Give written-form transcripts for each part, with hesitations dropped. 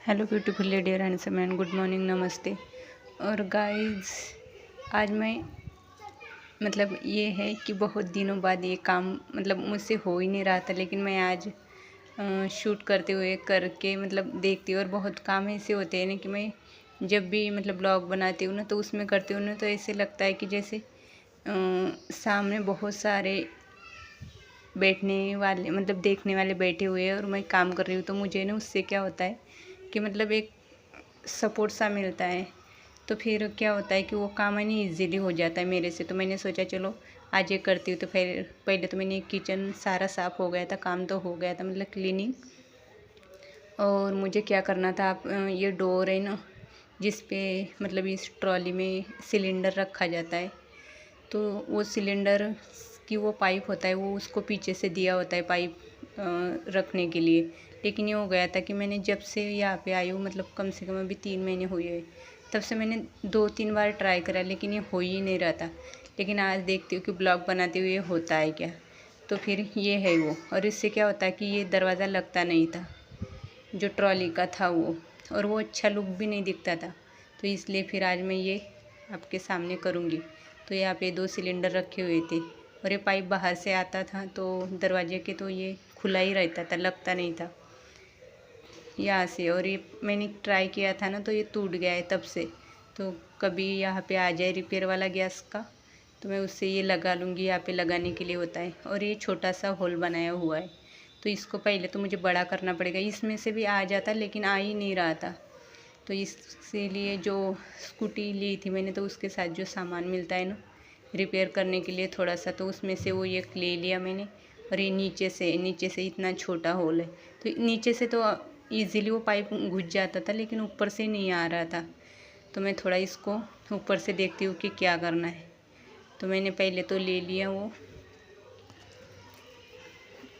Hello beautiful lady और handsome man, good morning, नमस्ते। और गाइस, आज मैं ये है कि बहुत दिनों बाद ये काम मुझसे हो ही नहीं रहा था, लेकिन मैं आज शूट करते हुए करके देखती हूँ। और बहुत काम ऐसे होते हैं ना कि मैं जब भी ब्लॉग बनाती हूँ ना, तो उसमें करती हूँ ना, तो ऐसे लगता है कि जैसे सामने बहुत सारे बैठने वाले देखने वाले बैठे हुए हैं और मैं काम कर रही हूँ। तो मुझे ना उससे क्या होता है कि एक सपोर्ट सा मिलता है। तो फिर क्या होता है कि वो काम है नहीं ईज़िली हो जाता है मेरे से। तो मैंने सोचा चलो आज ये करती हूँ। तो फिर पहले तो मैंने किचन सारा साफ़ हो गया था, काम तो हो गया था क्लीनिंग। और मुझे क्या करना था, आप ये डोर है ना जिस पे इस ट्रॉली में सिलेंडर रखा जाता है, तो वो सिलेंडर की वो पाइप होता है, वो उसको पीछे से दिया होता है पाइप रखने के लिए। लेकिन ये हो गया था कि मैंने जब से यहाँ पे आई हूँ कम से कम अभी 3 महीने हुए हैं, तब से मैंने 2-3 बार ट्राई करा, लेकिन ये हो ही नहीं रहा था। लेकिन आज देखती हूँ कि ब्लॉग बनाते हुए होता है क्या। तो फिर ये है वो। और इससे क्या होता है कि ये दरवाज़ा लगता नहीं था जो ट्रॉली का था वो, और वो अच्छा लुक भी नहीं दिखता था। तो इसलिए फिर आज मैं ये आपके सामने करूँगी। तो यहाँ पे 2 सिलेंडर रखे हुए थे और ये पाइप बाहर से आता था, तो दरवाजे के तो ये खुला ही रहता था, लगता नहीं था यहाँ से। और ये मैंने ट्राई किया था ना, तो ये टूट गया है तब से। तो कभी यहाँ पे आ जाए रिपेयर वाला गैस का, तो मैं उससे ये लगा लूँगी। यहाँ पे लगाने के लिए होता है, और ये छोटा सा होल बनाया हुआ है। तो इसको पहले तो मुझे बड़ा करना पड़ेगा। इसमें से भी आ जाता, लेकिन आ ही नहीं रहा था। तो इसीलिए जो स्कूटी ली थी मैंने, तो उसके साथ जो सामान मिलता है ना रिपेयर करने के लिए थोड़ा सा, तो उसमें से वो ये ले लिया मैंने। और ये नीचे से इतना छोटा होल है, तो नीचे से तो ईज़िली वो पाइप घुस जाता था, लेकिन ऊपर से नहीं आ रहा था। तो मैं थोड़ा इसको ऊपर से देखती हूँ कि क्या करना है। तो मैंने पहले तो ले लिया वो,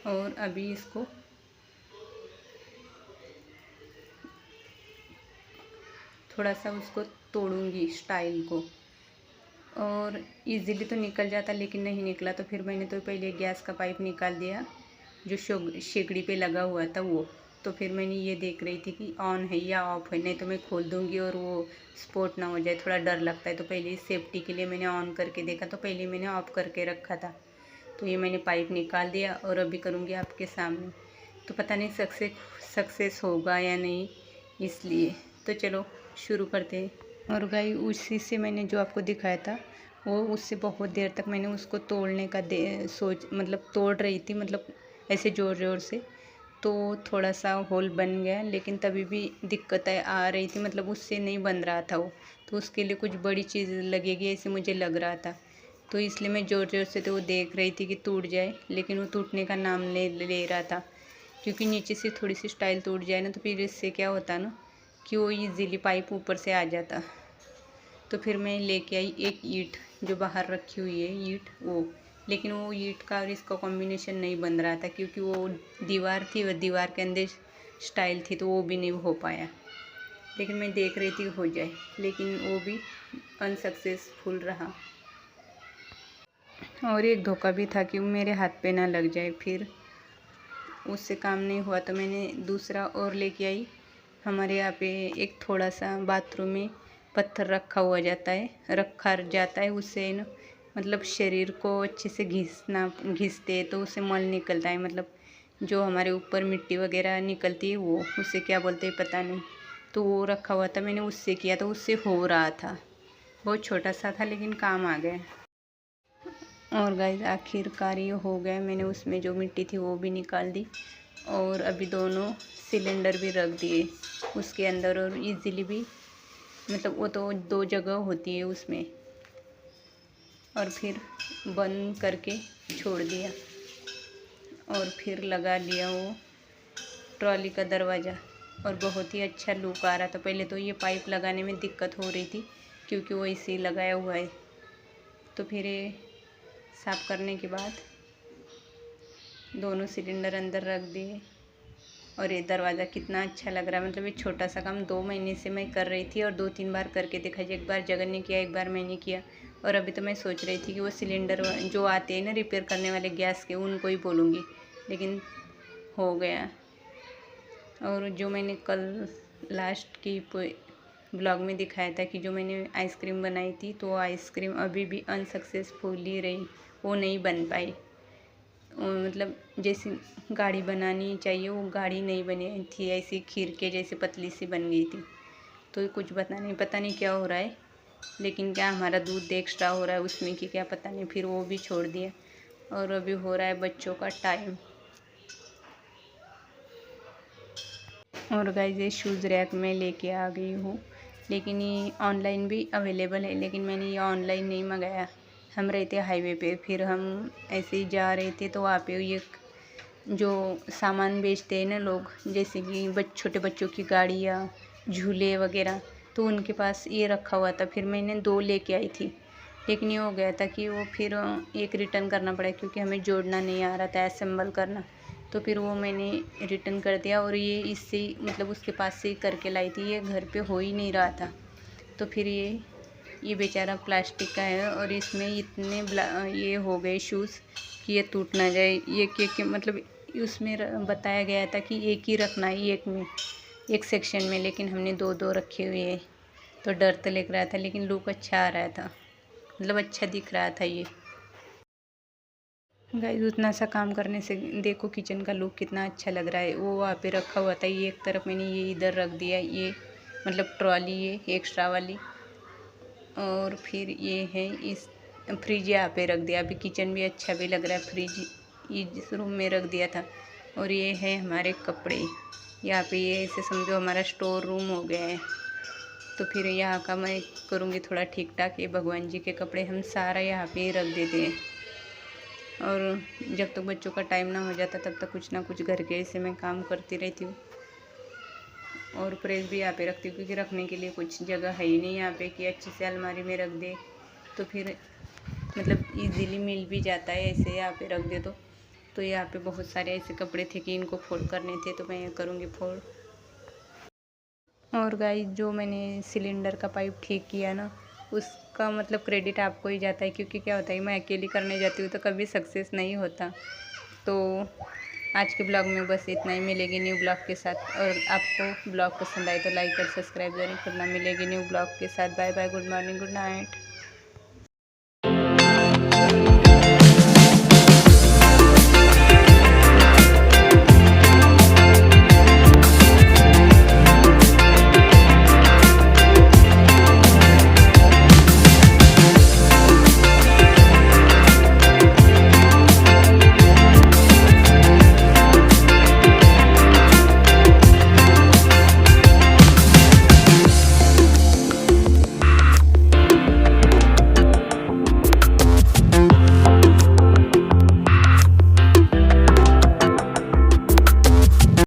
और अभी इसको थोड़ा सा उसको तोड़ूंगी स्टाइल को। और इजीली तो निकल जाता, लेकिन नहीं निकला। तो फिर मैंने तो पहले गैस का पाइप निकाल दिया जो शेगड़ी पे लगा हुआ था वो। तो फिर मैंने ये देख रही थी कि ऑन है या ऑफ़ है, नहीं तो मैं खोल दूँगी और वो स्पॉट ना हो जाए, थोड़ा डर लगता है। तो पहले सेफ्टी के लिए मैंने ऑन करके देखा, तो पहले मैंने ऑफ़ करके रखा था। तो ये मैंने पाइप निकाल दिया और अभी करूँगी आपके सामने। तो पता नहीं सक्सेस होगा या नहीं, इसलिए तो चलो शुरू करते हैं। और गाई, उसी से मैंने जो आपको दिखाया था वो, उससे बहुत देर तक मैंने उसको तोड़ने का सोच तोड़ रही थी, ऐसे ज़ोर ज़ोर से। तो थोड़ा सा होल बन गया, लेकिन तभी भी दिक्कतें आ रही थी, उससे नहीं बन रहा था वो। तो उसके लिए कुछ बड़ी चीज़ लगेगी ऐसे मुझे लग रहा था। तो इसलिए मैं ज़ोर ज़ोर से तो वो देख रही थी कि टूट जाए, लेकिन वो टूटने का नाम ले रहा था। क्योंकि नीचे से थोड़ी सी स्टाइल टूट जाए ना, तो फिर इससे क्या होता ना कि वो ईज़िली पाइप ऊपर से आ जाता। तो फिर मैं लेके आई एक ईंट जो बाहर रखी हुई है ईंट वो। लेकिन वो ईंट का और इसका कॉम्बिनेशन नहीं बन रहा था, क्योंकि वो दीवार थी, वो दीवार के अंदर स्टाइल थी, तो वो भी नहीं हो पाया। लेकिन मैं देख रही थी हो जाए, लेकिन वो भी अनसक्सेसफुल रहा। और एक धोखा भी था कि मेरे हाथ पे ना लग जाए। फिर उससे काम नहीं हुआ, तो मैंने दूसरा और लेके आई। हमारे यहाँ पे एक थोड़ा सा बाथरूम में पत्थर रखा जाता है। उससे ना शरीर को अच्छे से घिसते, तो उससे मल निकलता है। जो हमारे ऊपर मिट्टी वगैरह निकलती है, वो उससे क्या बोलते हैं पता नहीं। तो वो रखा हुआ था, मैंने उससे किया, तो उससे हो रहा था। बहुत छोटा सा था, लेकिन काम आ गया। और गाइस, आखिरकार ये हो गया। मैंने उसमें जो मिट्टी थी वो भी निकाल दी, और अभी दोनों सिलेंडर भी रख दिए उसके अंदर। और इजीली भी वो तो 2 जगह होती है उसमें। और फिर बंद करके छोड़ दिया, और फिर लगा लिया वो ट्रॉली का दरवाज़ा। और बहुत ही अच्छा लुक आ रहा था। पहले तो ये पाइप लगाने में दिक्कत हो रही थी, क्योंकि वो इसी लगाया हुआ है। तो फिर ये साफ़ करने के बाद दोनों सिलेंडर अंदर रख दिए। और ये दरवाज़ा कितना अच्छा लग रहा है। ये छोटा सा काम 2 महीने से मैं कर रही थी, और 2-3 बार करके देखा। एक बार जगन ने किया, एक बार मैंने किया। और अभी तो मैं सोच रही थी कि वो सिलेंडर जो आते हैं ना रिपेयर करने वाले गैस के, उनको ही बोलूँगी, लेकिन हो गया। और जो मैंने कल लास्ट की ब्लॉग में दिखाया था कि जो मैंने आइसक्रीम बनाई थी तो आइसक्रीम अभी भी अनसक्सेसफुली रही, वो नहीं बन पाई। मतलब जैसी गाढ़ी बनानी चाहिए वो गाढ़ी नहीं बनी थी, ऐसी खीर के जैसे पतली सी बन गई थी। तो कुछ पता नहीं क्या हो रहा है, लेकिन क्या हमारा दूध एक्स्ट्रा हो रहा है उसमें कि क्या पता नहीं, फिर वो भी छोड़ दिया। और अभी हो रहा है बच्चों का टाइम। और गाइस ये शूज़ रैक में लेके आ गई हूँ, लेकिन ये ऑनलाइन भी अवेलेबल है, लेकिन मैंने ये ऑनलाइन नहीं मंगाया। हम रहते हाईवे पे, फिर हम ऐसे ही जा रहे थे तो वहाँ पे ये जो सामान बेचते हैं ना लोग, जैसे कि छोटे बच्चों की गाड़ियाँ, झूले वगैरह, तो उनके पास ये रखा हुआ था। फिर मैंने 2 लेके आई थी, लेकिन ये हो गया था कि वो फिर एक रिटर्न करना पड़ा क्योंकि हमें जोड़ना नहीं आ रहा था, असेंबल करना। तो फिर वो मैंने रिटर्न कर दिया। और ये इससे मतलब उसके पास से ही करके लाई थी, ये घर पे हो ही नहीं रहा था। तो फिर ये बेचारा प्लास्टिक का है और इसमें इतने ये हो गए शूज़ कि ये टूट ना जाए। ये मतलब उसमें बताया गया था कि एक ही रखना है, एक सेक्शन में, लेकिन हमने 2-2 रखे हुए हैं। तो डर तो लग रहा था, लेकिन लुक अच्छा आ रहा था, मतलब अच्छा दिख रहा था ये। गाइस उतना सा काम करने से देखो किचन का लुक कितना अच्छा लग रहा है। वो वहाँ पे रखा हुआ था, ये एक तरफ मैंने ये इधर रख दिया, ये मतलब ट्रॉली ये एक्स्ट्रा वाली। और फिर ये है इस फ्रिज यहाँ पे रख दिया। अभी किचन भी अच्छा भी लग रहा है, फ्रिज इस रूम में रख दिया था। और ये है हमारे कपड़े यहाँ पे, ये ऐसे समझो हमारा स्टोर रूम हो गया है। तो फिर यहाँ का मैं करूँगी थोड़ा ठीक ठाक। ये भगवान जी के कपड़े हम सारा यहाँ पे ही रख देते हैं। और जब तक बच्चों का टाइम ना हो जाता तब तक कुछ ना कुछ घर के ऐसे मैं काम करती रहती हूँ। और प्रेस भी यहाँ पे रखती हूँ क्योंकि रखने के लिए कुछ जगह है ही नहीं यहाँ पे कि अच्छे से अलमारी में रख दे। तो फिर मतलब इजीली मिल भी जाता है, ऐसे यहाँ पे रख दे तो यहाँ पे बहुत सारे ऐसे कपड़े थे कि इनको फोल्ड करने थे, तो मैं करूँगी फोल्ड। और गाइस जो मैंने सिलेंडर का पाइप ठीक किया ना, उसका मतलब क्रेडिट आपको ही जाता है, क्योंकि क्या होता है मैं अकेली करने जाती हूँ तो कभी सक्सेस नहीं होता। तो आज के ब्लॉग में बस इतना ही, मिलेगी न्यू ब्लॉग के साथ। और आपको ब्लॉग पसंद आए तो लाइक और सब्सक्राइब जरूर करना। मिलेगी न्यू ब्लॉग के साथ। Bye bye, good morning, good night.